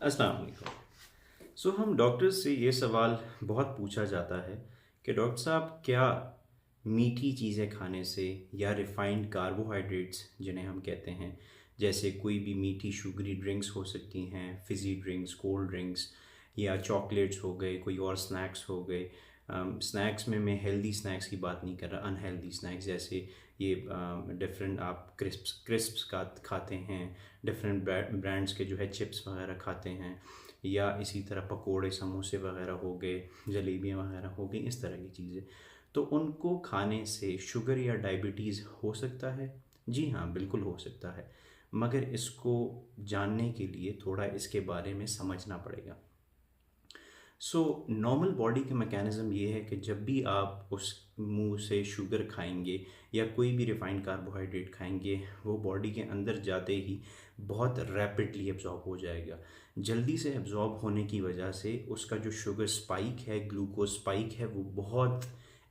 अस्सलाम वालेकुम। हम डॉक्टर्स से ये सवाल बहुत पूछा जाता है कि डॉक्टर साहब क्या मीठी चीज़ें खाने से या रिफ़ाइंड कार्बोहाइड्रेट्स जिन्हें हम कहते हैं, जैसे कोई भी मीठी शुगरी ड्रिंक्स हो सकती हैं, फ़िज़ी ड्रिंक्स, कोल्ड ड्रिंक्स या चॉकलेट्स हो गए, कोई और स्नैक्स हो गए। स्नैक्स में मैं हेल्दी स्नैक्स की बात नहीं कर रहा, अनहेल्दी स्नैक्स जैसे ये डिफरेंट आप क्रिस्प्स का खाते हैं, डिफरेंट ब्रांड्स के जो है चिप्स वगैरह खाते हैं, या इसी तरह पकोड़े समोसे वगैरह हो गए, जलेबियाँ वगैरह हो गई, इस तरह की चीज़ें। तो उनको खाने से शुगर या डायबिटीज़ हो सकता है? जी हाँ, बिल्कुल हो सकता है, मगर इसको जानने के लिए थोड़ा इसके बारे में समझना पड़ेगा। नॉर्मल बॉडी का मैकेनिज़्म ये है कि जब भी आप उस मुंह से शुगर खाएंगे या कोई भी रिफाइंड कार्बोहाइड्रेट खाएंगे, वो बॉडी के अंदर जाते ही बहुत रैपिडली एब्जॉर्ब हो जाएगा। जल्दी से एब्जॉर्ब होने की वजह से उसका जो शुगर स्पाइक है, ग्लूकोज स्पाइक है, वो बहुत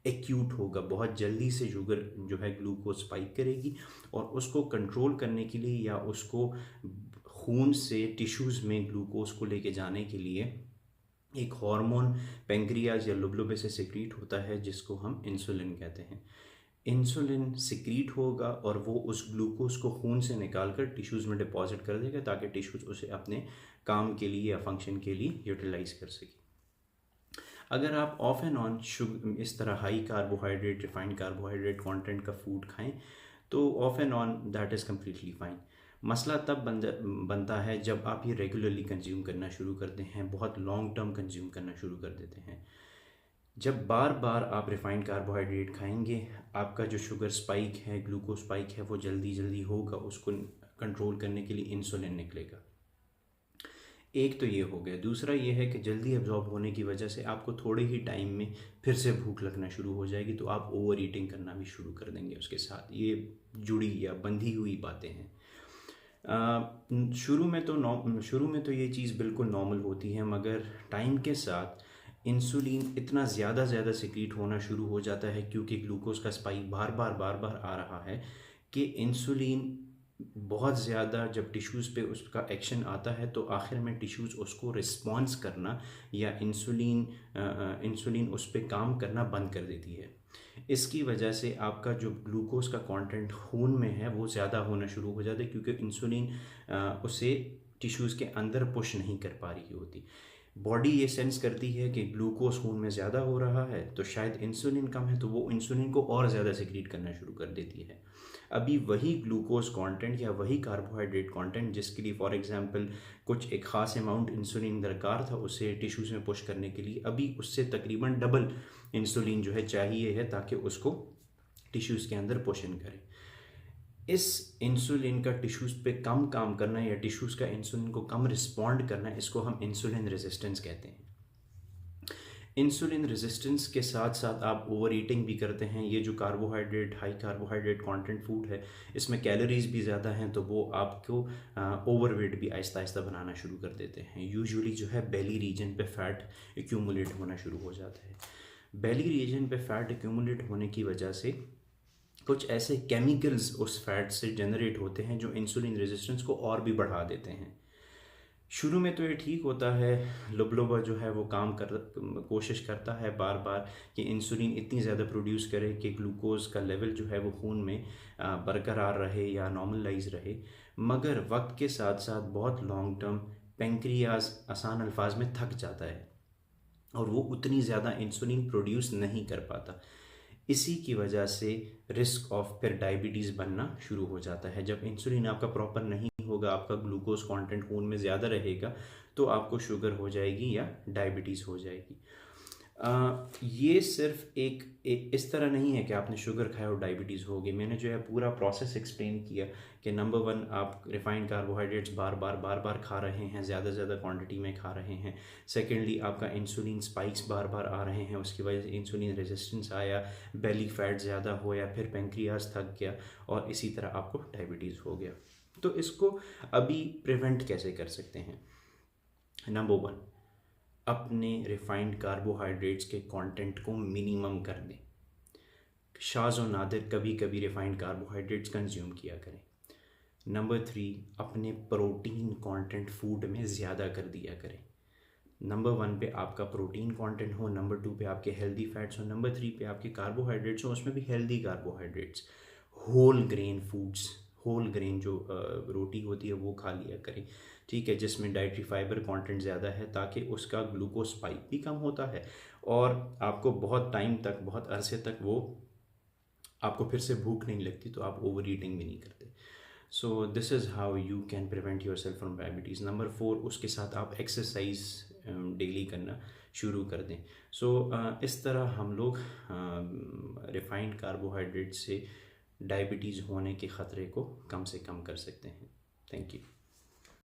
एक्यूट होगा, बहुत जल्दी से शुगर जो है ग्लूकोज स्पाइक करेगी। और उसको कंट्रोल करने के लिए या उसको खून से टिश्यूज़ में ग्लूकोज को लेके जाने के लिए एक हार्मोन पेंक्रियाज या लुबलुबे से सिक्रीट होता है, जिसको हम इंसुलिन कहते हैं। इंसुलिन सिक्रीट होगा और वो उस ग्लूकोज को खून से निकाल कर टिश्यूज़ में डिपॉजिट कर देगा, ताकि टिश्यूज़ उसे अपने काम के लिए या फंक्शन के लिए यूटिलाइज कर सके। अगर आप ऑफ एंड ऑन इस तरह high carbohydrate, refined carbohydrate content का फूड खाएं, तो of and on that is completely fine. मसला तब बनता है जब आप ये रेगुलरली कंज्यूम करना शुरू करते हैं, बहुत लॉन्ग टर्म कंज्यूम करना शुरू कर देते हैं। जब बार बार आप रिफाइंड कार्बोहाइड्रेट खाएंगे, आपका जो शुगर स्पाइक है, ग्लूकोज स्पाइक है, वो जल्दी जल्दी होगा। उसको कंट्रोल करने के लिए इंसुलिन निकलेगा। एक तो ये हो गया। दूसरा ये है कि जल्दी एब्जॉर्ब होने की वजह से आपको थोड़े ही टाइम में फिर से भूख लगना शुरू हो जाएगी, तो आप ओवर ईटिंग करना भी शुरू कर देंगे उसके साथ। ये जुड़ी या बंधी हुई बातें हैं। शुरू में तो ये चीज़ बिल्कुल नॉर्मल होती है, मगर टाइम के साथ इंसुलिन इतना ज़्यादा सिक्रीट होना शुरू हो जाता है, क्योंकि ग्लूकोज का स्पाइक बार बार आ रहा है, कि इंसुलिन बहुत ज़्यादा जब टिश्यूज़ पे उसका एक्शन आता है, तो आखिर में टिश्यूज़ उसको रिस्पॉन्स करना या इंसुलिन उस पर काम करना बंद कर देती है। इसकी वजह से आपका जो ग्लूकोज का कंटेंट खून में है वो ज़्यादा होना शुरू हो जाता है, क्योंकि इंसुलिन उसे टिश्यूज़ के अंदर पुश नहीं कर पा रही होती। बॉडी ये सेंस करती है कि ग्लूकोज खून में ज़्यादा हो रहा है, तो शायद इंसुलिन कम है, तो वो इंसुलिन को और ज़्यादा सिक्रीट करना शुरू कर देती है। अभी वही ग्लूकोज कंटेंट या वही कार्बोहाइड्रेट कंटेंट जिसके लिए फॉर एग्जांपल कुछ एक ख़ास अमाउंट इंसुलिन दरकार था उसे टिश्यूज़ में पुश करने के लिए, अभी उससे तकरीबन डबल इंसुलिन जो है चाहिए है, ताकि उसको टिश्यूज़ के अंदर पोषण करे। इस इंसुलिन का टिश्यूज़ पे कम काम करना या टिश्यूज़ का इंसुलिन को कम रिस्पॉन्ड करना, इसको हम इंसुलिन रेजिस्टेंस कहते हैं। इंसुलिन रेजिस्टेंस के साथ साथ आप ओवर ईटिंग भी करते हैं। ये जो हाई कार्बोहाइड्रेट कंटेंट फूड है, इसमें कैलोरीज भी ज़्यादा हैं, तो वो आपको ओवरवेट भी आहिस्ता आहिस्ता बनाना शुरू कर देते हैं। यूजुअली जो है बेली रीजन पे फैट एक्यूमुलेट होना शुरू हो जाता है। बेली रीजन पे फैट एक्यूमुलेट होने की वजह से कुछ ऐसे केमिकल्स उस फैट से जनरेट होते हैं जो इंसुलिन रेजिस्टेंस को और भी बढ़ा देते हैं। शुरू में तो ये ठीक होता है, लुबलुबा जो है वो कोशिश करता है बार बार कि इंसुलिन इतनी ज़्यादा प्रोड्यूस करे कि ग्लूकोज का लेवल जो है वो खून में बरकरार रहे या नॉर्मलाइज रहे। मगर वक्त के साथ साथ बहुत लॉन्ग टर्म पेंक्रियाज आसान अल्फाज में थक जाता है और वो उतनी ज़्यादा इंसुलिन प्रोड्यूस नहीं कर पाता। इसी की वजह से रिस्क ऑफ फिर डायबिटीज़ बनना शुरू हो जाता है। जब इंसुलिन आपका प्रॉपर नहीं होगा, आपका ग्लूकोज कंटेंट खून में ज़्यादा रहेगा, तो आपको शुगर हो जाएगी या डायबिटीज़ हो जाएगी। ये सिर्फ इस तरह नहीं है कि आपने शुगर खाया और डायबिटीज़ हो गई। मैंने जो है पूरा प्रोसेस एक्सप्लेन किया कि नंबर वन, आप रिफाइंड कार्बोहाइड्रेट्स बार बार खा रहे हैं, ज़्यादा क्वांटिटी में खा रहे हैं। सेकेंडली, आपका इंसुलिन स्पाइक्स बार बार आ रहे हैं, उसकी वजह से इंसुलिन रेजिस्टेंस आया, बेली फैट ज़्यादा हो या फिर पेंक्रियाज थक गया, और इसी तरह आपको डायबिटीज़ हो गया। तो इसको अभी प्रिवेंट कैसे कर सकते हैं? नंबर वन, अपने रिफाइंड कार्बोहाइड्रेट्स के कंटेंट को मिनिमम कर दें। शाज़ व नादिर कभी कभी रिफाइंड कार्बोहाइड्रेट्स कंज्यूम किया करें। नंबर 3, अपने प्रोटीन कंटेंट फूड में ज़्यादा कर दिया करें। नंबर 1 पे आपका प्रोटीन कंटेंट हो, नंबर 2 पे आपके हेल्दी फैट्स हो, नंबर 3 पे आपके कार्बोहाइड्रेट्स हो, उसमें भी healthy carbohydrates. Whole grain foods, whole grain जो रोटी होती है वो खा लिया करें, ठीक है, जिसमें डाइटरी फाइबर कंटेंट ज़्यादा है, ताकि उसका ग्लूकोज स्पाइक भी कम होता है और आपको बहुत टाइम तक, बहुत अरसे तक वो आपको फिर से भूख नहीं लगती, तो आप ओवर ईटिंग भी नहीं करते। So this is how you can prevent your self from diabetes. Number 4, उसके साथ आप एक्सरसाइज डेली करना शुरू कर दें। सो इस तरह हम लोग रिफाइंड कार्बोहाइड्रेट से डायबिटीज़ होने के ख़तरे को कम से कम कर सकते हैं। Thank you.